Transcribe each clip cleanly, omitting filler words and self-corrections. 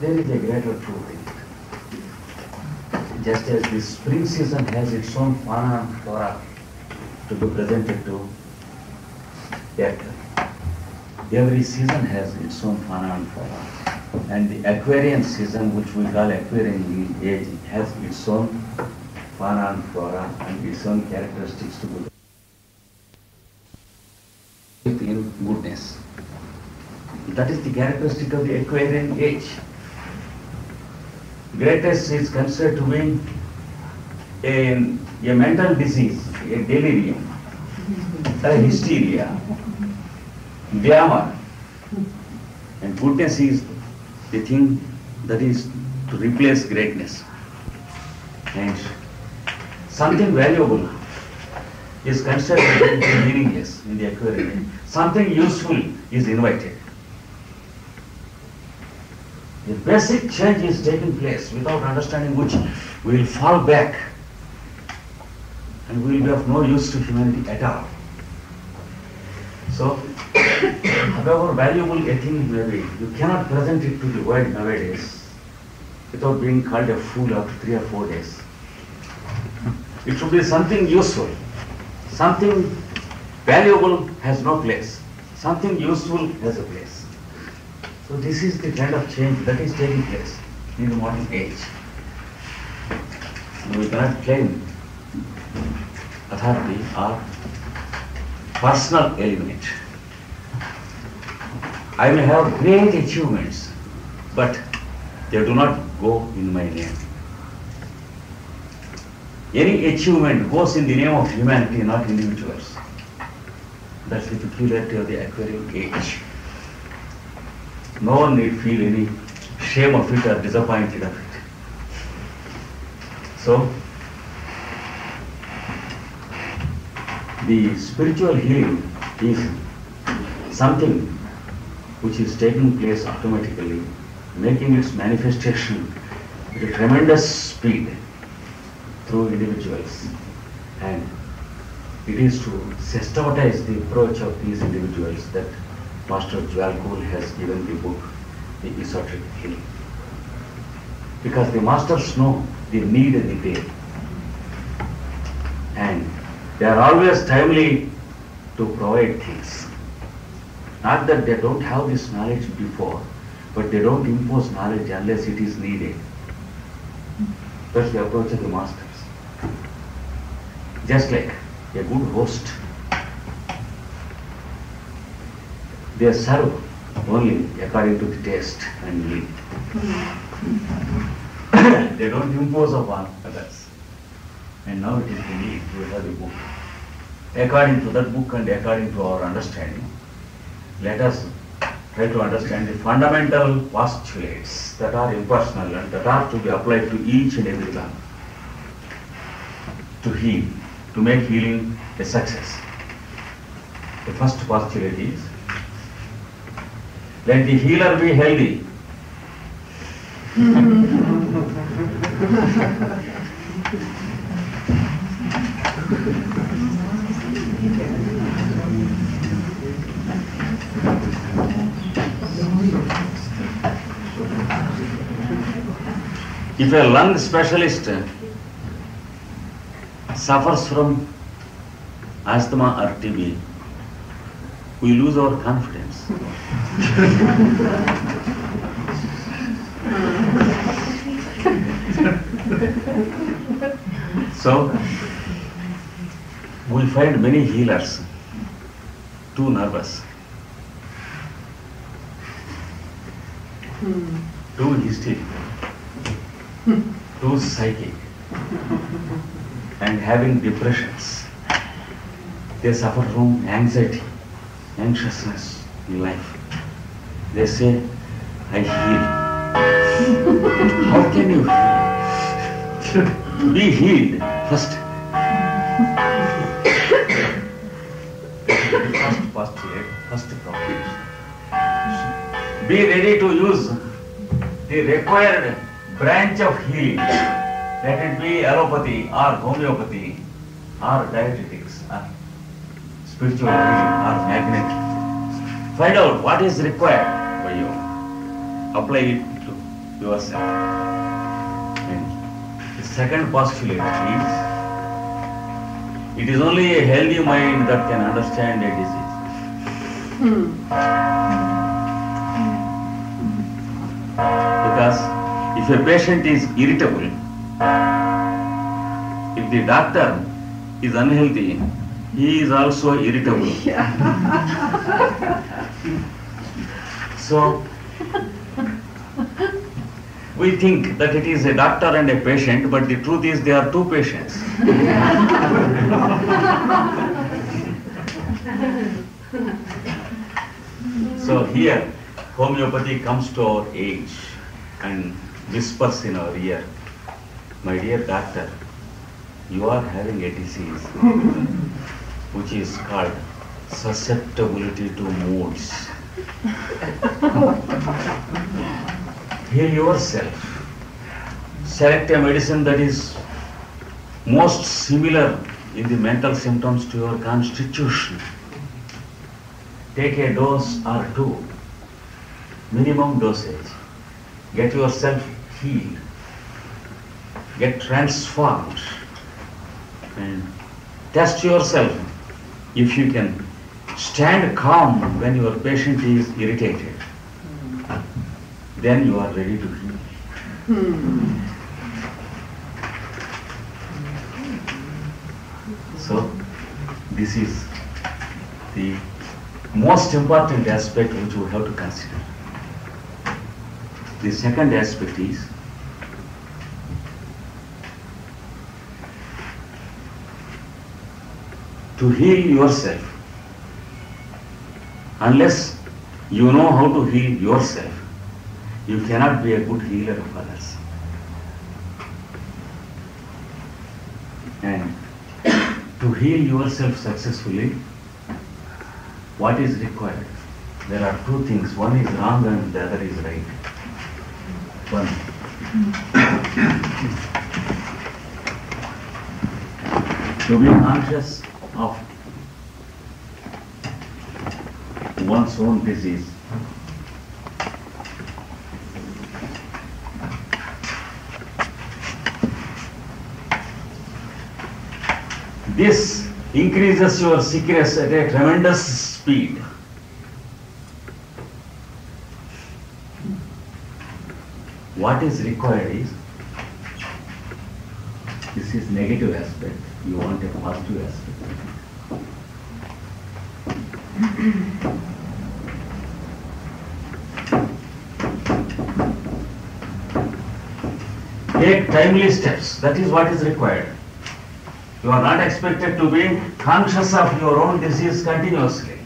there is a greater truth in it. Just as the spring season has its own fauna and flora to be presented to earth, every season has its own fauna and flora. And the Aquarian season, which we call Aquarian age, has its own fauna and flora and its own characteristics to be in goodness. That is the characteristic of the Aquarian age. Greatness is considered to be a mental disease, a delirium, a hysteria, glamour. And goodness is the thing that is to replace greatness. And something valuable is considered to be meaningless in the Aquarian age. Something useful is invited. The basic change is taking place, without understanding which we will fall back and we will be of no use to humanity at all. So, however valuable a thing may be, you cannot present it to the world nowadays without being called a fool after 3 or 4 days. It should be something useful. Something valuable has no place. Something useful has a place. So this is the kind of change that is taking place in the modern age. We cannot claim authority or personal element. I may have great achievements, but they do not go in my name. Any achievement goes in the name of humanity, not individuals. That's the peculiarity of the Aquarian age. No one need feel any shame of it or disappointed of it. So, the spiritual healing is something which is taking place automatically, making its manifestation with a tremendous speed through individuals. And it is to systematize the approach of these individuals that Master Jwal has given the book, The Esoteric Healing. Because the masters know the need and the pain. And they are always timely to provide things. Not that they don't have this knowledge before, but they don't impose knowledge unless it is needed. That's the approach of the masters. Just like a good host, they serve only according to the taste and need. They don't impose upon others. And now it is the need to have a book. According to that book and according to our understanding, let us try to understand the fundamental postulates that are impersonal and that are to be applied to each and every one to heal, to make healing a success. The first postulate is, let the healer be healthy. If a lung specialist suffers from asthma or TB, we lose our confidence. So, we find many healers too nervous, too hysterical, too psychic, and having depressions. They suffer from anxiety, anxiousness in life. They say, I heal. How can you heal? Be healed first. First postulate, first proposition. Be ready to use the required branch of healing. Let it be allopathy or homeopathy or dietetics or spiritual healing or magnetic. Find out what is required for you. Apply it to yourself. And the second postulate is, it is only a healthy mind that can understand a disease. Because if a patient is irritable, if the doctor is unhealthy, he is also irritable. So, we think that it is a doctor and a patient, but the truth is they are two patients. So here, homeopathy comes to our age and whispers in our ear, my dear doctor, you are having a disease which is called susceptibility to moods. Heal yourself. Select a medicine that is most similar in the mental symptoms to your constitution. Take a dose or two, minimum dosage. Get yourself healed. Get transformed. And test yourself if you can stand calm when your patient is irritated. Then you are ready to heal. So, this is the most important aspect which we have to consider. The second aspect is to heal yourself. Unless you know how to heal yourself, you cannot be a good healer of others. And to heal yourself successfully, what is required? There are two things. One is wrong and the other is right. One. To be conscious of one's own disease. This increases your sickness at a tremendous speed. What is required is, this is negative aspect, you want a positive aspect. Take timely steps, that is what is required. You are not expected to be conscious of your own disease continuously.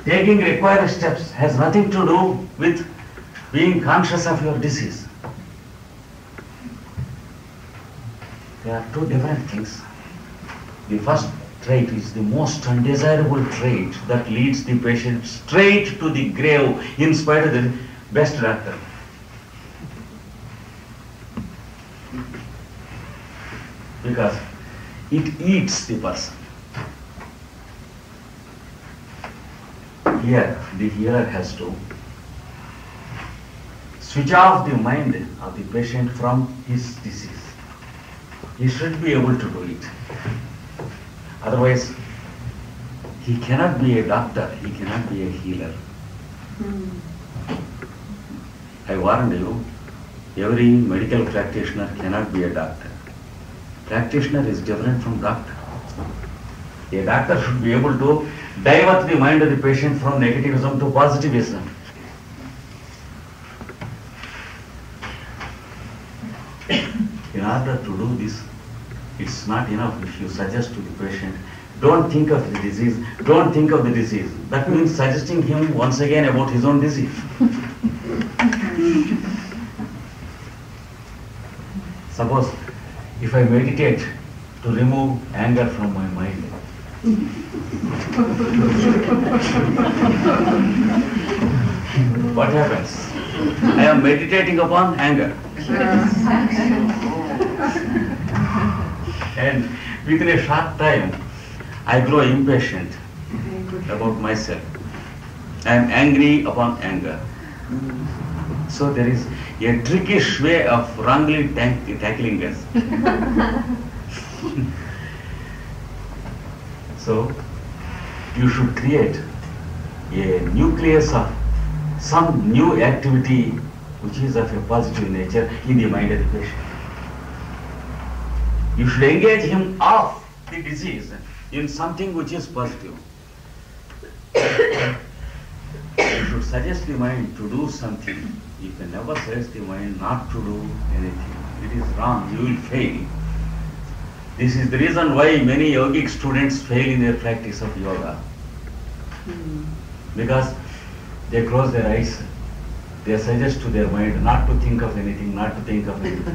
Taking required steps has nothing to do with being conscious of your disease. There are two different things. The first trait is the most undesirable trait that leads the patient straight to the grave in spite of the best doctor. Because it eats the person. Here, the healer has to switch off the mind of the patient from his disease. He should be able to do it. Otherwise, he cannot be a doctor, he cannot be a healer. I warned you, every medical practitioner cannot be a doctor. Practitioner is different from doctor. A doctor should be able to divert the mind of the patient from negativism to positivism. In order to do this, it's not enough if you suggest to the patient, don't think of the disease, don't think of the disease. That means suggesting him once again about his own disease. Suppose if I meditate to remove anger from my mind, what happens? I am meditating upon anger. And within a short time, I grow impatient about myself. I am angry upon anger. So there is a trickish way of wrongly tackling us. So you should create a nucleus of some new activity which is of a positive nature in the mind of the patient. You should engage him off the disease in something which is positive. You should suggest the mind to do something. You can never suggest the mind not to do anything. It is wrong. You will fail. This is the reason why many yogic students fail in their practice of yoga. Because they close their eyes. They suggest to their mind not to think of anything, not to think of anything.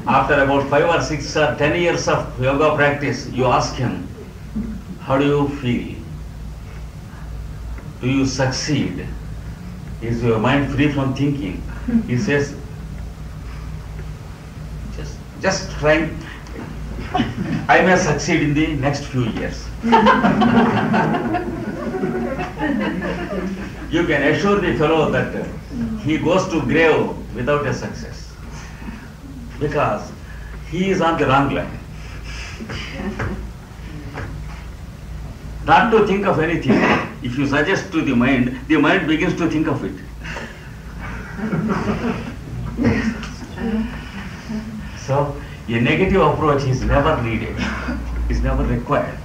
After about 5 or 6 or 10 years of yoga practice, you ask him, how do you feel? Do you succeed? Is your mind free from thinking? He says, just trying. I may succeed in the next few years. You can assure the fellow that he goes to grave without a success, because he is on the wrong line. Not to think of anything. If you suggest to the mind begins to think of it. So a negative approach is never needed, is never required.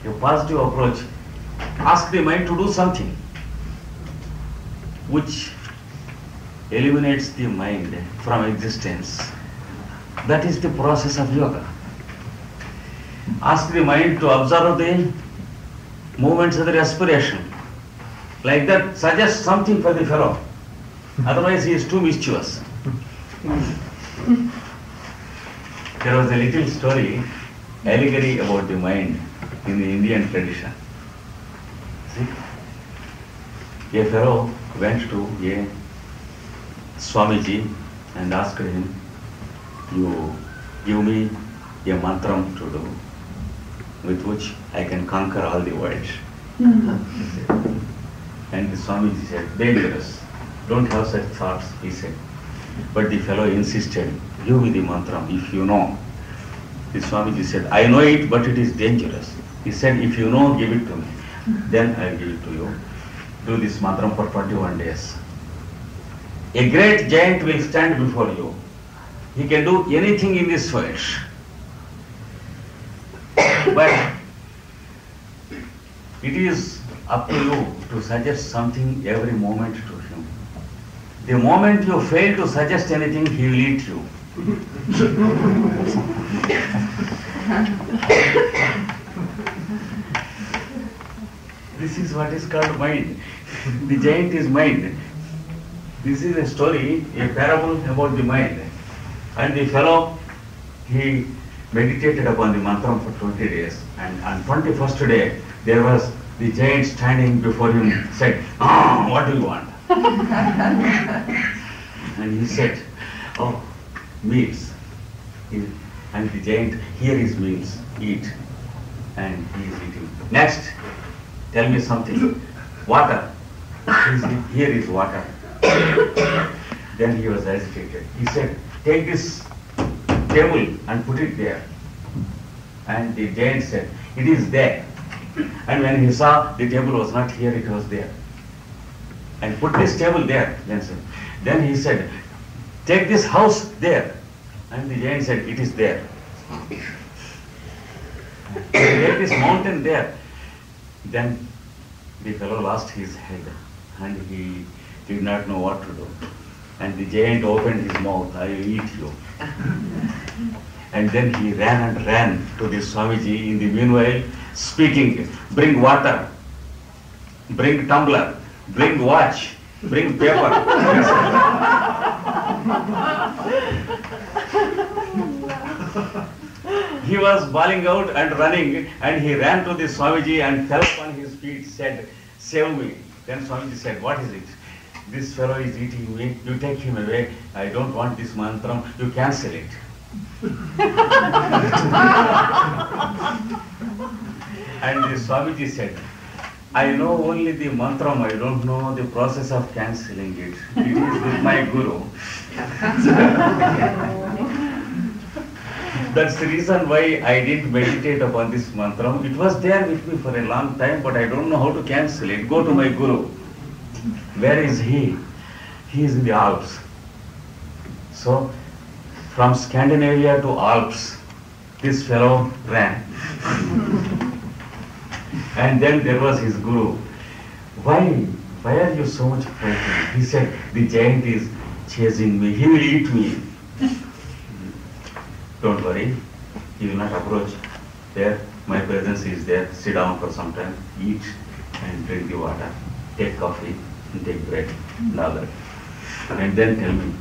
A positive approach, ask the mind to do something which eliminates the mind from existence. That is the process of yoga. Ask the mind to observe the movements of the respiration. Like that, suggest something for the fellow. Otherwise he is too mischievous. There was a little story, allegory about the mind in the Indian tradition. See? A fellow went to a Swamiji and asked him, you give me a mantram to do, with which I can conquer all the world. And the Swamiji said, dangerous, don't have such thoughts, he said. But the fellow insisted, give me the mantram if you know. The Swamiji said, I know it, but it is dangerous. He said, if you know, give it to me. Then I will give it to you. Do this mantram for 21 days. A great giant will stand before you. He can do anything in this world. But it is up to you to suggest something every moment to him. The moment you fail to suggest anything, he will eat you. This is what is called mind. The giant is mind. This is a story, a parable about the mind. And the fellow, he meditated upon the mantram for 20 days. And on 21st day, there was the giant standing before him, said, what do you want? And he said, oh, meals. And the giant, here is meals, eat. And he is eating. Next, tell me something. Water. Here is water. Then he was agitated. He said, take this table and put it there. And the giant said, it is there. And when he saw the table was not here, it was there. And put this table there. Then he said, take this house there. And the giant said, it is there. Take this mountain there. Then the fellow lost his head and he did not know what to do. And the giant opened his mouth, I will eat you. And then he ran and ran to the Swamiji in the meanwhile, speaking, bring water, bring tumbler, bring watch, bring paper. He was bawling out and running, and he ran to the Swamiji and fell upon his feet, said, save me. Then Swamiji said, what is it? this fellow is eating me, you take him away, I don't want this mantram, you cancel it. And the Swamiji said, I know only the mantram, I don't know the process of cancelling it. It is with my guru. That's the reason why I didn't meditate upon this mantram. It was there with me for a long time, but I don't know how to cancel it. Go to my guru. Where is he? He is in the Alps. So, from Scandinavia to Alps, this fellow ran. And then there was his guru. Why are you so much frightened? He said, the giant is chasing me. He will eat me. Don't worry. He will not approach. There, my presence is there. Sit down for some time. Eat and drink the water. Take coffee and take bread and all that. And then tell me.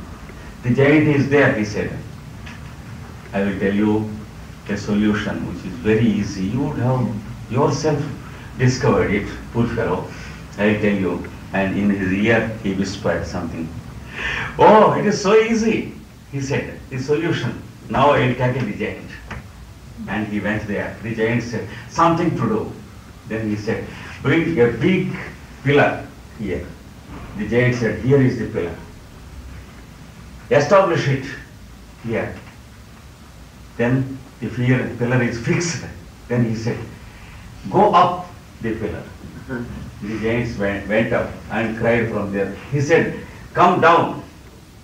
The giant is there, he said. I will tell you a solution which is very easy. You would have yourself discovered it, poor fellow. I will tell you. And in his ear he whispered something. Oh, it is so easy, he said, the solution. Now I will tackle the giant. And he went there. The giant said, something to do. Then he said, bring a big pillar here. The giant said, here is the pillar. Establish it here. Then the pillar is fixed. Then he said, go up the pillar. The giants went up and cried from there. He said, come down.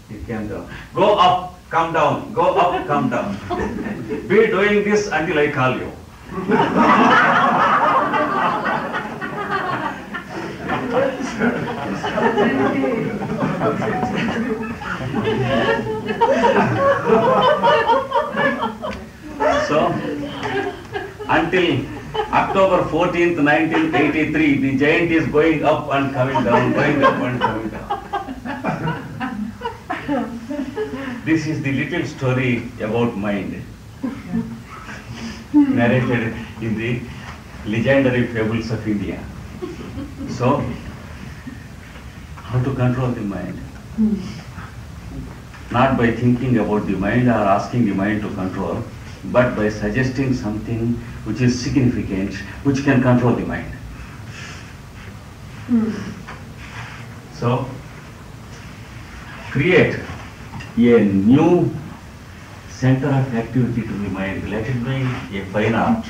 He came down. Go up, come down. Go up, come down. Be doing this until I call you. So, until October 14th, 1983, the giant is going up and coming down, going up and coming down. This is the little story about mind, narrated in the legendary fables of India. So, how to control the mind? Not by thinking about the mind or asking the mind to control, but by suggesting something which is significant, which can control the mind. So, create a new center of activity to the mind. Let it be a fine art,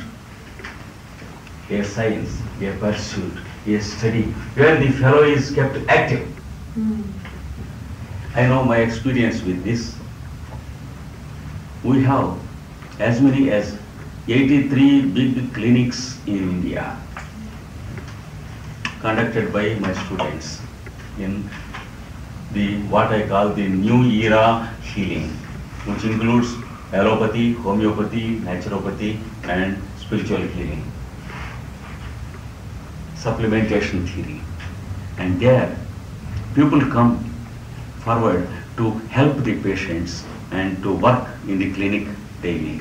a science, a pursuit, a study, where the fellow is kept active. I know my experience with this. We have as many as 83 big clinics in India conducted by my students in the what I call the new era healing, which includes allopathy, homeopathy, naturopathy and spiritual healing, supplementation theory. And there people come forward to help the patients and to work in the clinic daily.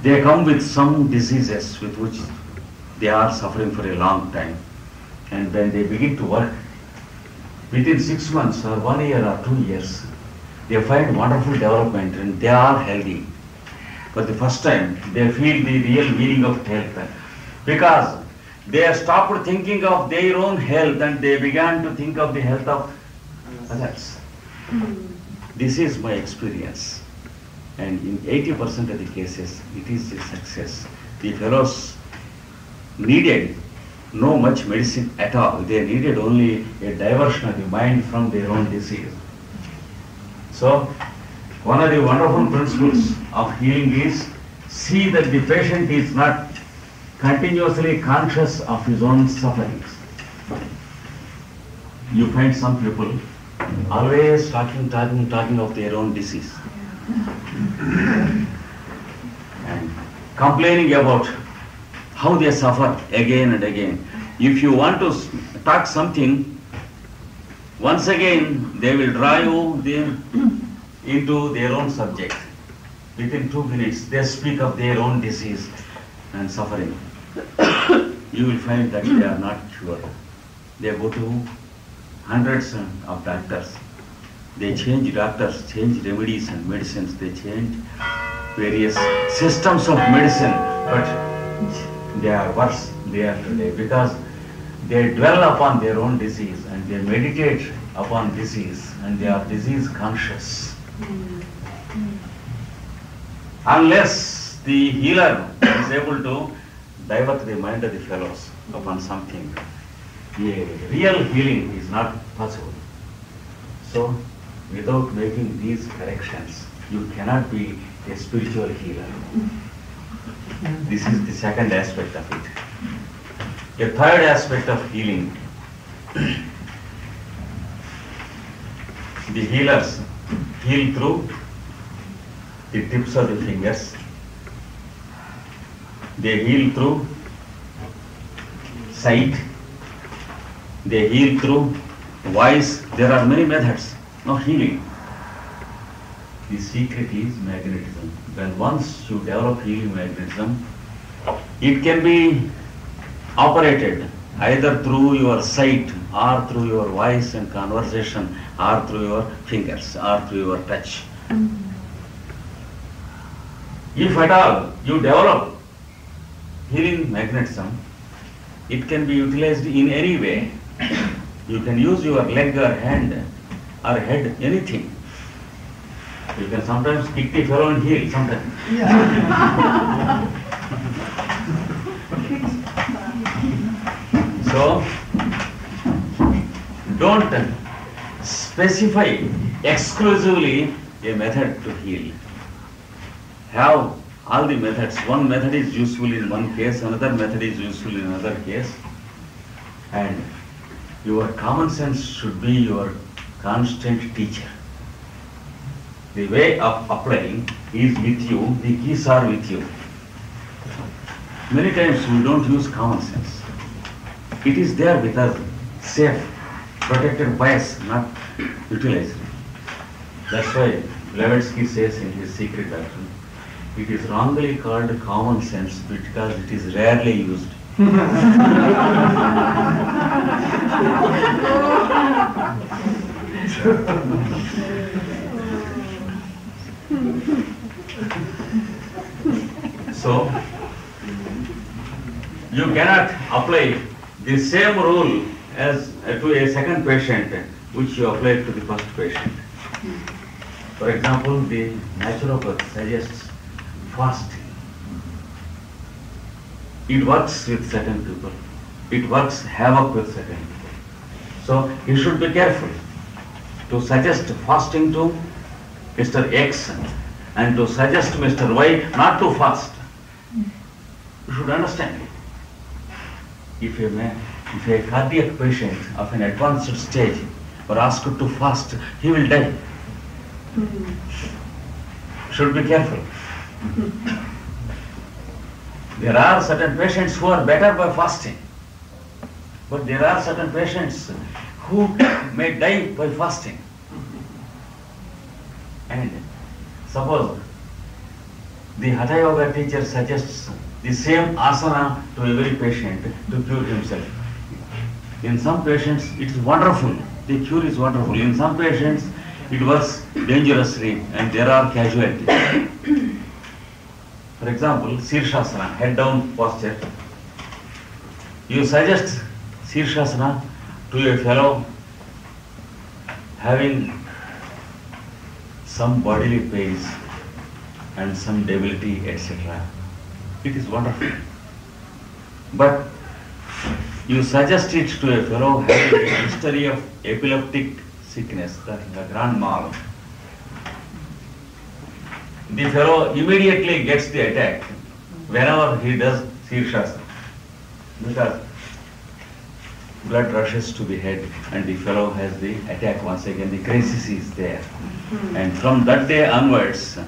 They come with some diseases with which they are suffering for a long time, and when they begin to work, within 6 months or 1 year or 2 years, they find wonderful development and they are healthy. For the first time, they feel the real meaning of health, because they have stopped thinking of their own health and they began to think of the health of others. This is my experience, and in 80% of the cases, it is a success. The fellows needed no much medicine at all. They needed only a diversion of the mind from their own disease. So, one of the wonderful principles of healing is see that the patient is not continuously conscious of his own sufferings. You find some people always talking of their own disease and complaining about how they suffer again and again. If you want to talk something, once again they will draw you into their own subject. Within 2 minutes they speak of their own disease and suffering. You will find that they are not cured. They go to hundreds of doctors. They change doctors, change remedies and medicines, they change various systems of medicine, but they are worse they are today because they dwell upon their own disease and they meditate upon disease and they are disease conscious. Unless the healer is able to divert the mind of the fellows upon something, a real healing is not possible. So, without making these corrections, you cannot be a spiritual healer. This is the second aspect of it. A third aspect of healing. The healers heal through the tips of the fingers. They heal through sight. They heal through voice. There are many methods of healing. The secret is magnetism. When once you develop healing magnetism, it can be operated either through your sight or through your voice and conversation or through your fingers or through your touch. If at all you develop healing magnetism, it can be utilized in any way. You can use your leg or hand or head, anything. You can sometimes kick the fellow and heal sometimes. So, don't specify exclusively a method to heal. Have all the methods. One method is useful in one case, another method is useful in another case. And your common sense should be your constant teacher. The way of applying is with you, the keys are with you. Many times we don't use common sense. It is there with us, safe, protected by us, not utilized. That's why Blavatsky says in his secret doctrine, it is wrongly called common sense because it is rarely used. So, you cannot apply the same rule as to a second patient which you applied to the first patient. For example, the naturopath suggests fasting. It works with certain people. It works havoc with certain people. So you should be careful to suggest fasting to Mr. X and to suggest Mr. Y not to fast. You should understand it. If a cardiac patient of an advanced stage were asked to fast, he will die. Should be careful. There are certain patients who are better by fasting, but there are certain patients who may die by fasting. And suppose the Hatha Yoga teacher suggests the same asana to every patient to cure himself. In some patients it is wonderful, the cure is wonderful. In some patients it works dangerously and there are casualties. For example, Shirshasana, head down posture. You suggest Shirshasana to a fellow having some bodily pains and some debility, etc. It is wonderful. But you suggest it to a fellow having a history of epileptic sickness, that is a grand mal. The fellow immediately gets the attack whenever he does Shirshasana, because blood rushes to the head and the fellow has the attack once again, the crisis is there. And from that day onwards,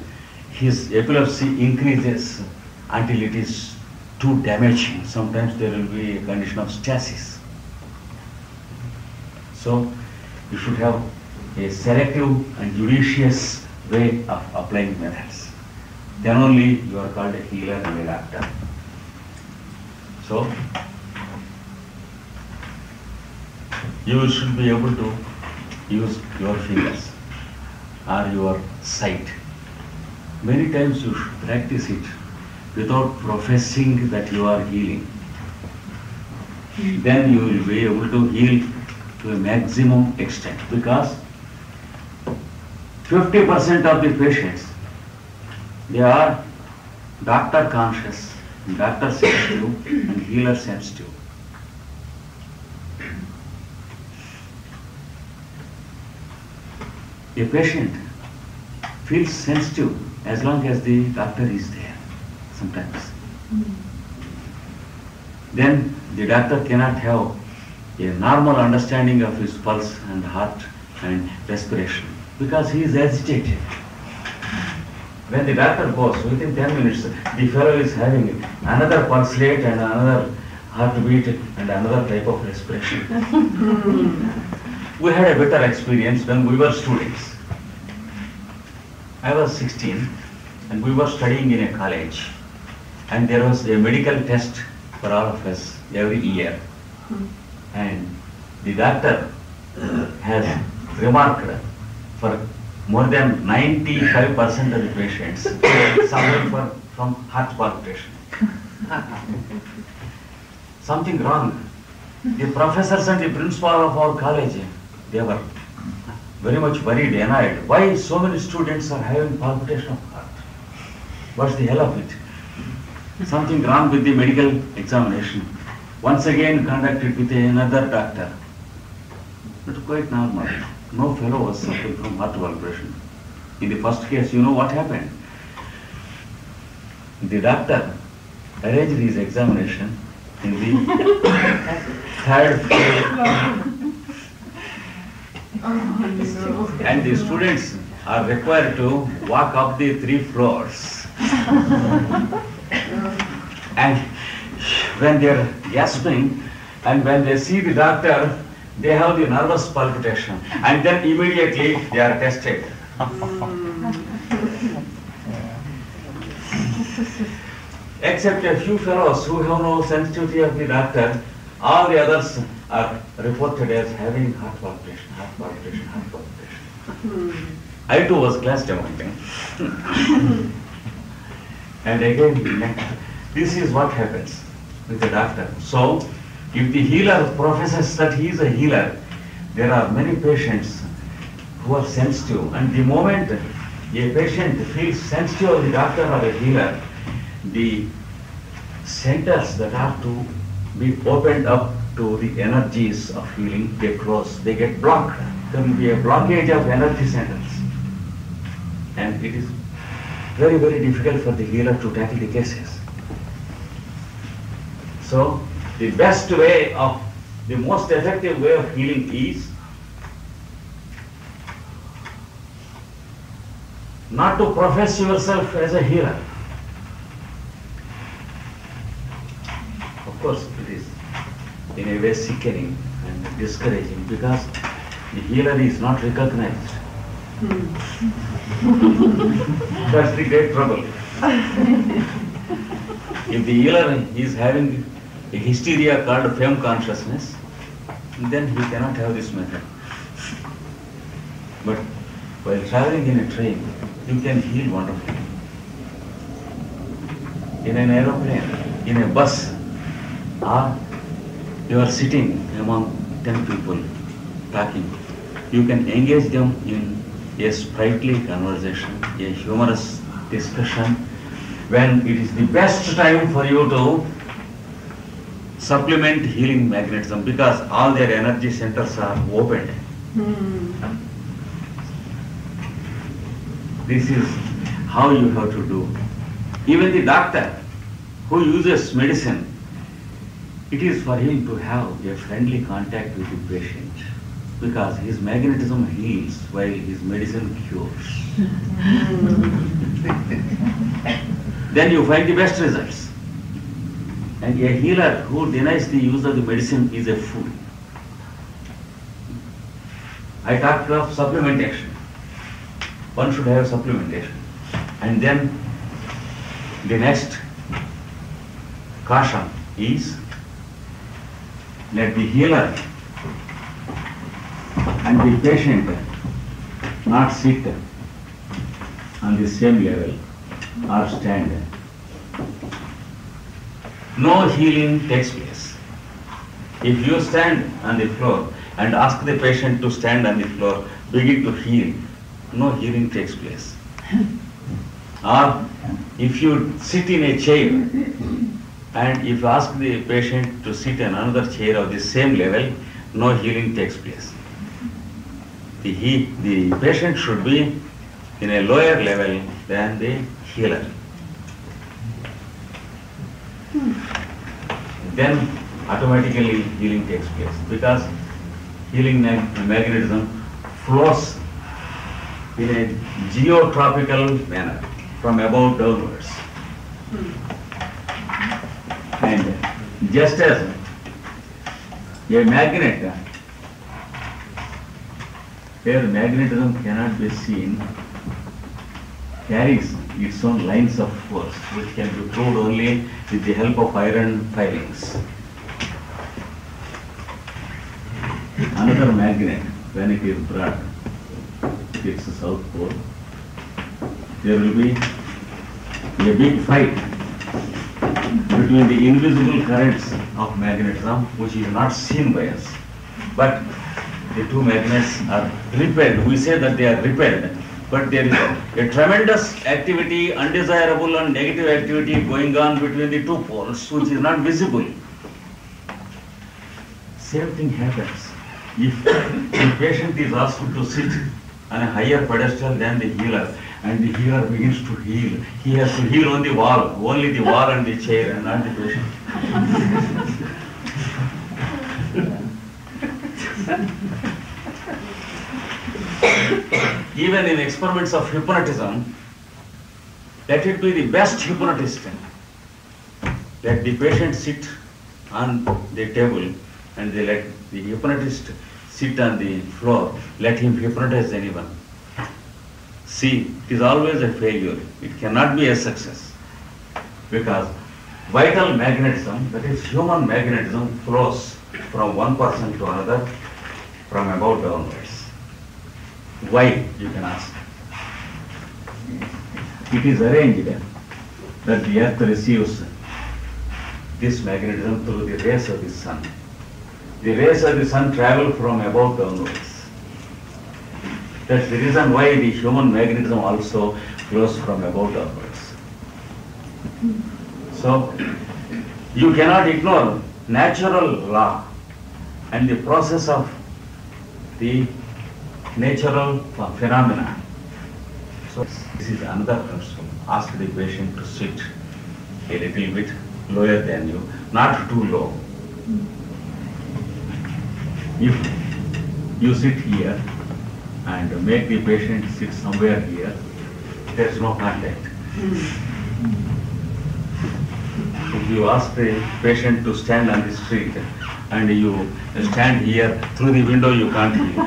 his epilepsy increases until it is too damaging. Sometimes there will be a condition of stasis. So you should have a selective and judicious way of applying methods. Then only you are called a healer and a doctor. So you should be able to use your fingers or your sight. Many times you should practice it without professing that you are healing. Then you will be able to heal to a maximum extent, because 50% of the patients, they are doctor conscious, doctor sensitive and healer sensitive. A patient feels sensitive as long as the doctor is there sometimes. Then the doctor cannot have a normal understanding of his pulse and heart and respiration because he is agitated. When the doctor goes, within 10 minutes, the fellow is having another pulse rate and another heartbeat and another type of respiration. We had a better experience when we were students. I was 16 and we were studying in a college, and there was a medical test for all of us every year. And the doctor has remarked for more than 95% of the patients suffering from heart palpitation. Something wrong. The professors and the principal of our college, they were very much worried, annoyed. Why so many students are having palpitation of heart? What's the hell of it? Something wrong with the medical examination. Once again conducted with another doctor. But quite normal. No fellow was suffering from heart palpitation. In the first case, you know what happened? The doctor arranged his examination in the third floor. And the students are required to walk up the 3 floors. And when they are gasping and when they see the doctor, they have the nervous palpitation, and then immediately they are tested. Except a few fellows who have no sensitivity of the doctor, all the others are reported as having heart palpitation, heart palpitation, heart palpitation. I too was classed among them. And again, this is what happens with the doctor. So, if the healer professes that he is a healer, there are many patients who are sensitive, and the moment a patient feels sensitive of the doctor or a healer, the centers that are to be opened up to the energies of healing, they close, they get blocked. There will be a blockage of energy centers. And it is very, very difficult for the healer to tackle the cases. So, the best way of, the most effective way of healing is not to profess yourself as a healer. Of course, it is in a way sickening and discouraging because the healer is not recognized. That's the great trouble. If the healer is having a hysteria called fame consciousness, then he cannot have this method. But while traveling in a train, you can heal wonderfully. In an aeroplane, in a bus, or you are sitting among 10 people talking, you can engage them in a sprightly conversation, a humorous discussion, when it is the best time for you to supplement healing magnetism because all their energy centers are opened. This is how you have to do. Even the doctor who uses medicine, it is for him to have a friendly contact with the patient because his magnetism heals while his medicine cures. Then you find the best results. And a healer who denies the use of the medicine is a fool. I talked of supplementation. One should have supplementation. And then the next caution is let the healer and the patient not sit on the same level or stand, no healing takes place. If you stand on the floor and ask the patient to stand on the floor, begin to heal, no healing takes place. Or if you sit in a chair and if you ask the patient to sit in another chair of the same level, no healing takes place. The patient should be in a lower level than the healer. Then automatically healing takes place, because healing magnetism flows in a geotropical manner from above downwards. And just as a magnet, where magnetism cannot be seen, carries its own lines of force, which can be proved only with the help of iron filings. Another magnet, when it is brought to its south pole, there will be a big fight between the invisible currents of magnetism, which is not seen by us. But the two magnets are repelled. We say that they are repelled, but there is a tremendous activity, undesirable and negative activity going on between the two poles, which is not visible. Same thing happens. If the patient is asked to sit on a higher pedestal than the healer, and the healer begins to heal, he has to heal on the wall, only the wall and the chair, and not the patient. Even in experiments of hypnotism, let it be the best hypnotist, let the patient sit on the table and they let the hypnotist sit on the floor, let him hypnotize anyone. See, it is always a failure. It cannot be a success, because vital magnetism, that is human magnetism, flows from one person to another from above downwards. Why, you can ask? It is arranged that the earth receives this magnetism through the rays of the sun. The rays of the sun travel from above downwards. That's the reason why the human magnetism also flows from above downwards. So, you cannot ignore natural law and the process of the natural phenomena. So this is another principle. Ask the patient to sit a little bit lower than you, not too low. If you sit here and make the patient sit somewhere here, there is no contact. If you ask the patient to stand on the street and you stand here, through the window you can't hear.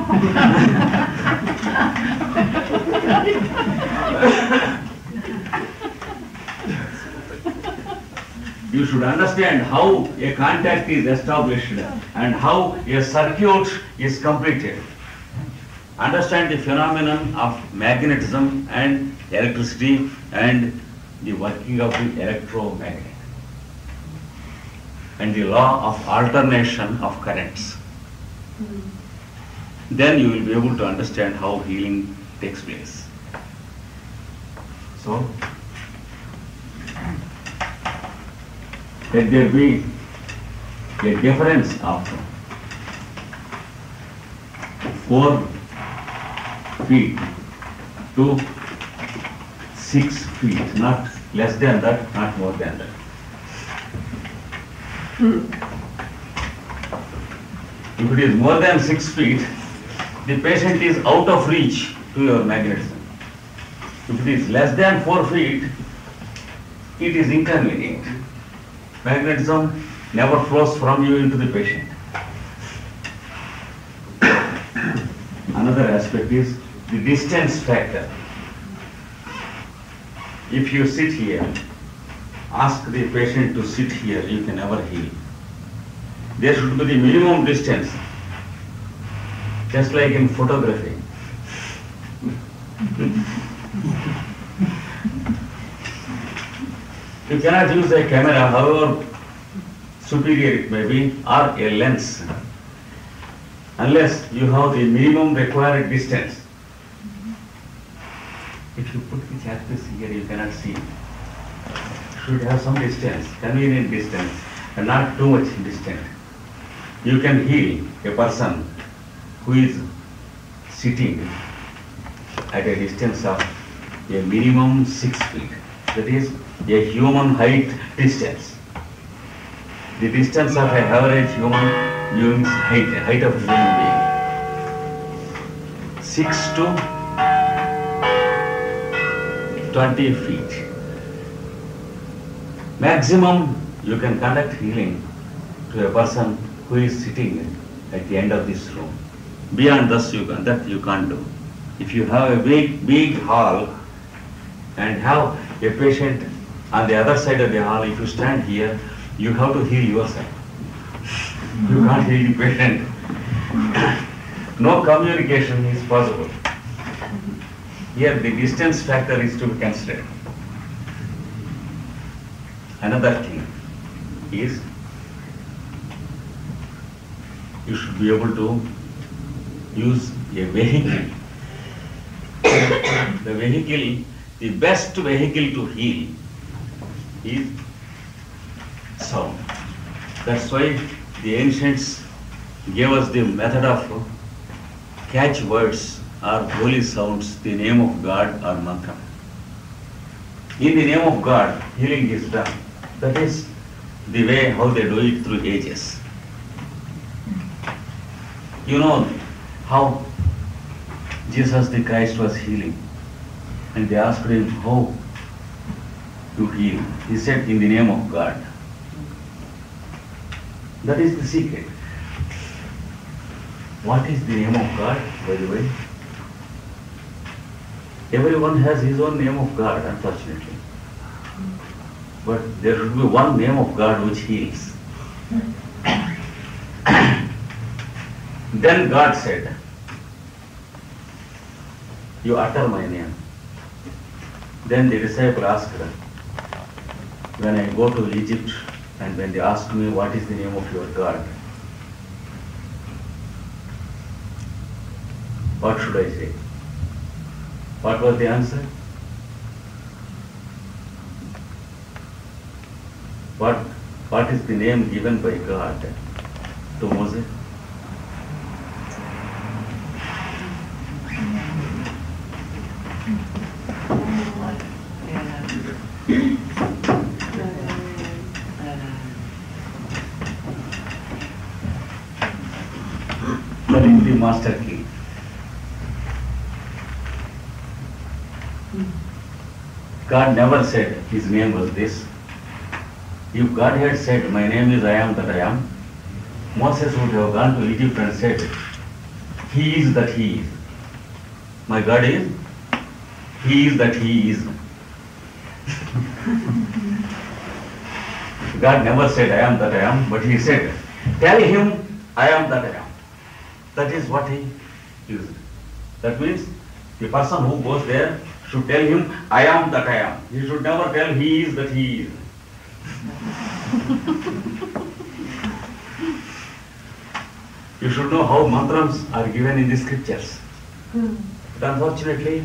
You should understand how a contact is established and how a circuit is completed. Understand the phenomenon of magnetism and electricity and the working of the electromagnet and the law of alternation of currents. Then you will be able to understand how healing takes place. So, let there be a difference of 4 feet to 6 feet, not less than that, not more than that. If it is more than 6 feet, the patient is out of reach to your magnetism. If it is less than 4 feet, it is inconvenient. Magnetism never flows from you into the patient. Another aspect is the distance factor. If you sit here, ask the patient to sit here, you can never heal. There should be the minimum distance just like in photography. You cannot use a camera, however superior it may be, or a lens, unless you have the minimum required distance. If you put the characters here, you cannot see. Should have some distance, convenient distance, and not too much distance. You can heal a person who is sitting at a distance of a minimum 6 feet. That is a human height distance. The distance of an average human being's height of a human being. 6 to 20 feet. Maximum you can conduct healing to a person who is sitting at the end of this room. Beyond that you can't do. If you have a big hall and have a patient on the other side of the hall, if you stand here, you have to heal yourself. You can't heal the patient. No communication is possible. Here the distance factor is to be considered. Another thing is you should be able to use a vehicle. The vehicle, the best vehicle to heal is sound. That's why the ancients gave us the method of catch words or holy sounds, the name of God or mantra. In the name of God, healing is done. That is the way how they do it through ages. You know how Jesus the Christ was healing, and they asked him how to heal. He said, in the name of God. That is the secret. What is the name of God, by the way? Everyone has his own name of God, unfortunately. But there should be one name of God which heals. Then God said, you utter my name. Then the disciple asked, when I go to Egypt and when they ask me what is the name of your God, what should I say? What was the answer? What is the name given by God to Moses? That is the master key. God never said his name was this. If God had said, my name is I am that I am, Moses would have gone to Egypt and said, he is that he is. My God is, he is that he is. God never said, I am that I am, but he said, tell him, I am that I am. That is what he used. That means the person who goes there should tell him, I am that I am. He should never tell he is that he is. You should know how mantras are given in the scriptures. But unfortunately,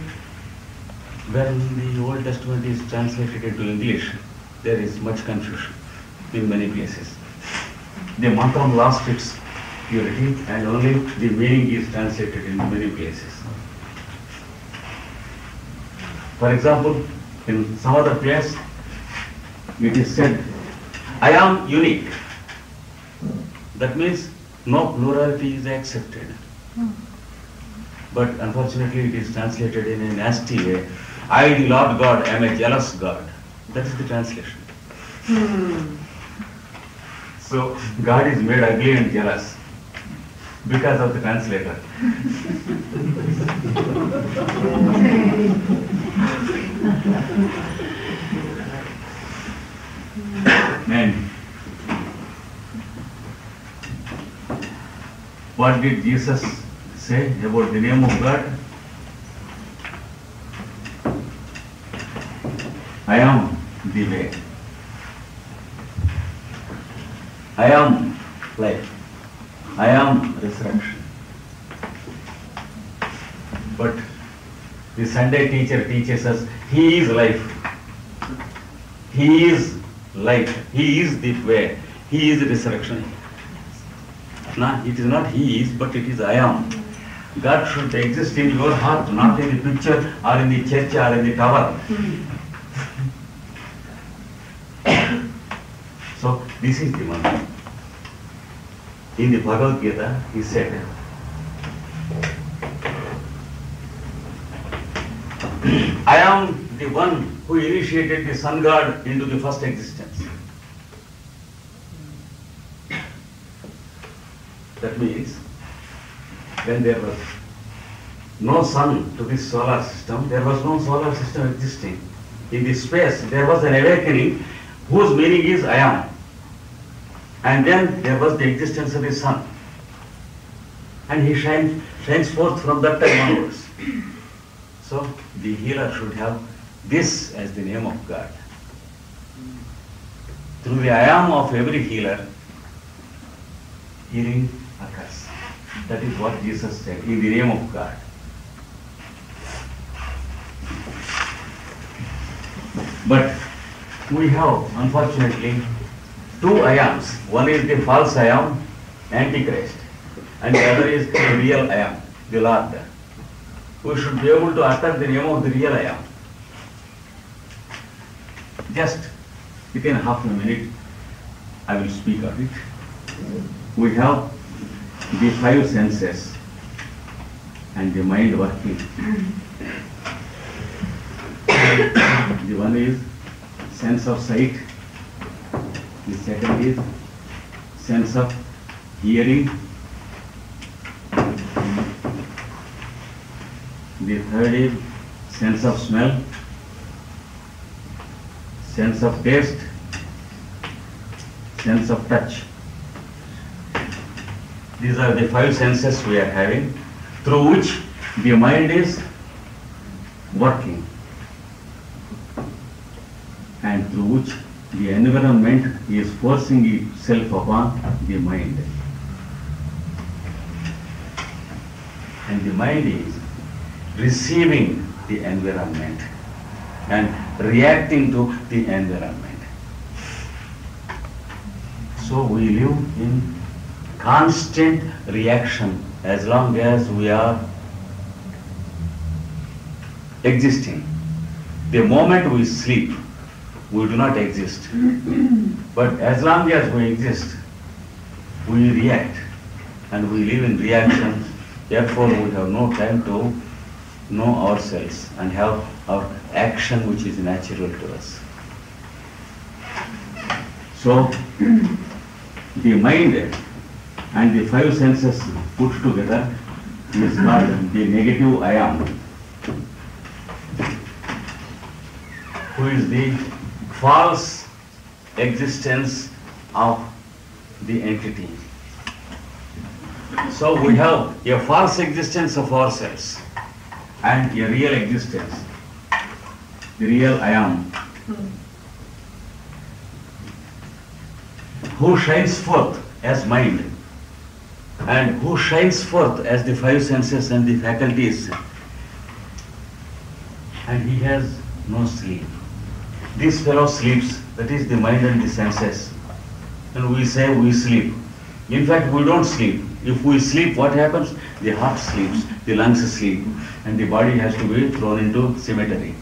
when the Old Testament is translated into English, there is much confusion in many places. The mantra lost its purity and only the meaning is translated in many places. For example, in some other place, it is said, I am unique. That means no plurality is accepted. But unfortunately, it is translated in a nasty way. I, the Lord God, am a jealous God. That is the translation. So, God is made ugly and jealous because of the translator. And what did Jesus say about the name of God? I am the way. I am life. I am resurrection. But the Sunday teacher teaches us He is life. He is life. He is the way. He is the resurrection. No, it is not He is, but it is I am. God should exist in your heart, not in the picture or in the church or in the tower. So this is the one. In the Bhagavad Gita, he said, I am the one who initiated the sun god into the first existence. That means, when there was no sun to this solar system, there was no solar system existing. In this space, there was an awakening whose meaning is I am. And then there was the existence of the sun. And he shines forth from that time onwards. So the healer should have this as the name of God. Through the I am of every healer, healing occurs. That is what Jesus said, in the name of God. But we have, unfortunately, two I ams. One is the false I am, Antichrist, and the other is the real I am, the Lord. We should be able to utter the name of the real I am. Just within half a minute, I will speak of it. We have the five senses and the mind working. The one is sense of sight. The second is sense of hearing. The third is sense of smell, sense of taste, sense of touch. These are the five senses we are having, through which the mind is working and through which the environment is forcing itself upon the mind. And the mind is receiving the environment and reacting to the environment. So we live in constant reaction as long as we are existing. The moment we sleep, we do not exist. But as long as we exist, we react and we live in reaction. Therefore, we have no time to know ourselves and have our action which is natural to us. So, the mind and the five senses put together is called the negative I am, who is the false existence of the entity. So we have a false existence of ourselves and a real existence, the real I am, who shines forth as mind and who shines forth as the five senses and the faculties, and he has no sleep. This fellow sleeps, that is the mind and the senses, and we say we sleep. In fact, we don't sleep. If we sleep, what happens? The heart sleeps, the lungs sleep, and the body has to be thrown into cemetery.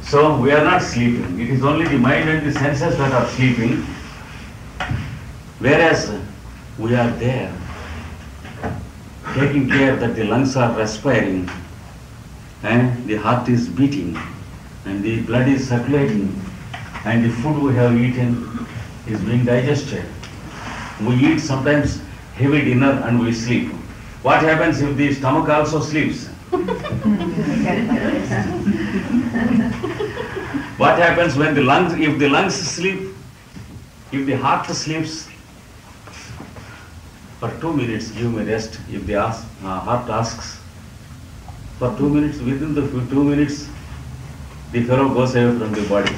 So we are not sleeping. It is only the mind and the senses that are sleeping, whereas we are there, taking care that the lungs are respiring, and the heart is beating, and the blood is circulating, and the food we have eaten is being digested. We eat sometimes heavy dinner and we sleep. What happens if the stomach also sleeps? What happens when the lungs, if the lungs sleep, if the heart sleeps, for 2 minutes, give me rest. If the heart asks for 2 minutes, within the 2 minutes, the fellow goes away from the body.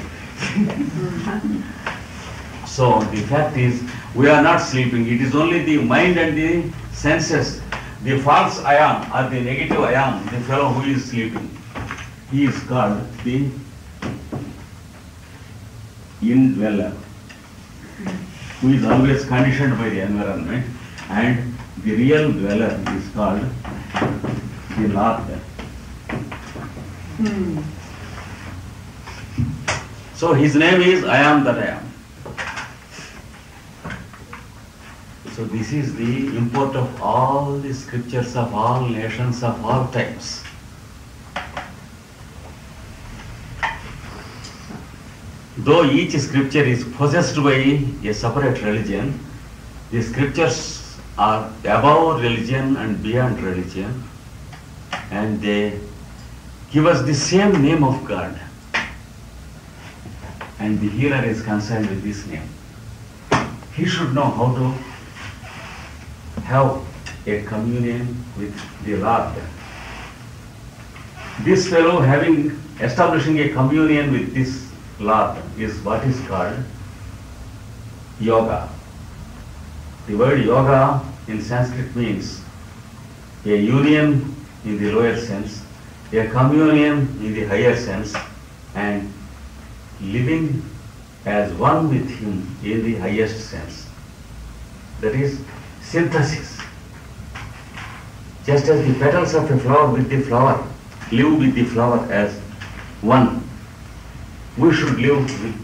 So the fact is, we are not sleeping. It is only the mind and the senses, the false I am or the negative I am, the fellow who is sleeping. He is called the indweller, who is always conditioned by the environment, and the real dweller is called the Lord. So his name is I am that I am. So this is the import of all the scriptures of all nations of all times. Though each scripture is possessed by a separate religion, the scriptures are above religion and beyond religion, and they give us the same name of God. And the hearer is concerned with this name. He should know how to have a communion with the Lord. This fellow establishing a communion with this Lord is what is called yoga. The word yoga in Sanskrit means a union in the lower sense, a communion in the higher sense, and living as one with him in the highest sense. That is synthesis. Just as the petals of a flower with the flower live with the flower as one, we should live with